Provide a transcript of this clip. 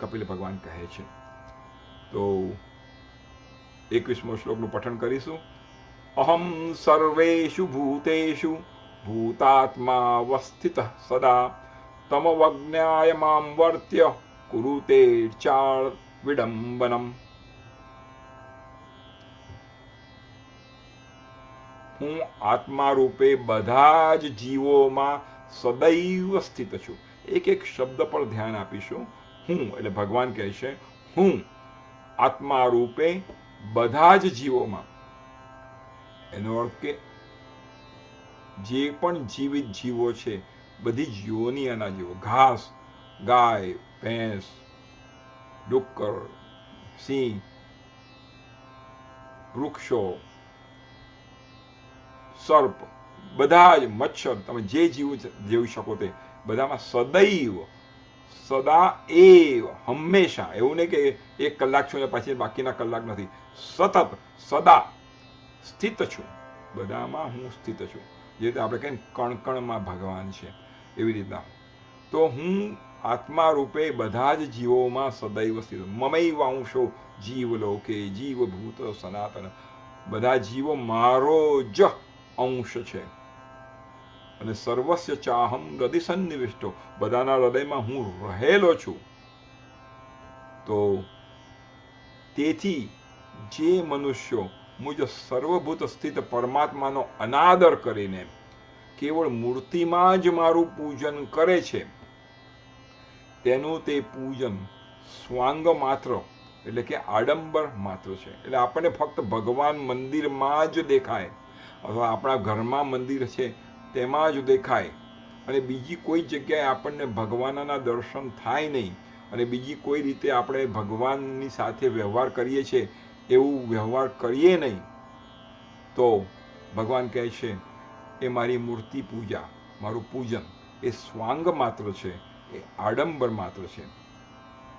કપિલ ભગવાન કહે છે. તો 21મો શ્લોકનું પઠન કરીશું. અહમ સર્વેષુ ભૂતેષુ ભૂતાત્માવસ્થિતઃ સદા તમવજ્ઞાય મામ વર્ત્ય કુરુતે ચાળ વિડંબનમ. હું આત્મા રૂપે બધા જ જીવોમાં સદૈવ સ્થિત છું. એક એક શબ્દ પર ધ્યાન આપીશું. હું એટલે ભગવાન કહે છે હું આત્મા રૂપે બધા જ જીવોમાં. એનો અર્થ કે જે પણ જીવિત જીવો છે બધી જ યોનિયાના જીવો, ઘાસ, ગાય, ભેંસ, ડુક્કર, સિંહ, વૃક્ષો, સર્પ, બધા જ મચ્છર, તમે જે જીવ જોઈ શકો તે બધામાં સદૈવ સદા એવ હંમેશા, એવું નહીં કે 1 કલાક છું ને પછી બાકીના કલાક નથી, સતત સદા સ્થિત છું. બધામાં હું સ્થિત છું. જે રીતે આપણે કહીએ કણ કણમાં ભગવાન છે એવી રીતના. તો હું આત્મા રૂપે બધા જ જીવોમાં સદૈવ સ્થિત. મમૈવાંશો જીવલોકે જીવભૂત સનાતન. બધા જીવો મારો જ અંશ છે. અને સર્વસ્ય ચાહમ હૃદય સન્નિવિષ્ટો, બધાના હૃદયમાં હું રહેલો છું. તો તેથી જે મનુષ્યો મુજ સર્વભૂત સ્થિત પરમાત્માનો અનાદર કરીને કેવળ મૂર્તિમાં જ મારું પૂજન કરે છે, તેનું તે પૂજન સ્વાંગ માત્ર એટલે કે આડંબર માત્ર છે. એટલે આપણને ફક્ત ભગવાન મંદિરમાં જ દેખાય, અથવા આપણા ઘરમાં મંદિર છે તેમાં જ દેખાય, અને બીજી કોઈ જગ્યાએ આપણને ભગવાનના દર્શન થાય નહીં, અને બીજી કોઈ રીતે આપણે ભગવાનની સાથે વ્યવહાર કરીએ છીએ એવું વ્યવહાર કરીએ નહીં, તો ભગવાન કહે છે એ મારી મૂર્તિ પૂજા, મારું પૂજન એ સ્વાંગ માત્ર છે, એ આડંબર માત્ર છે.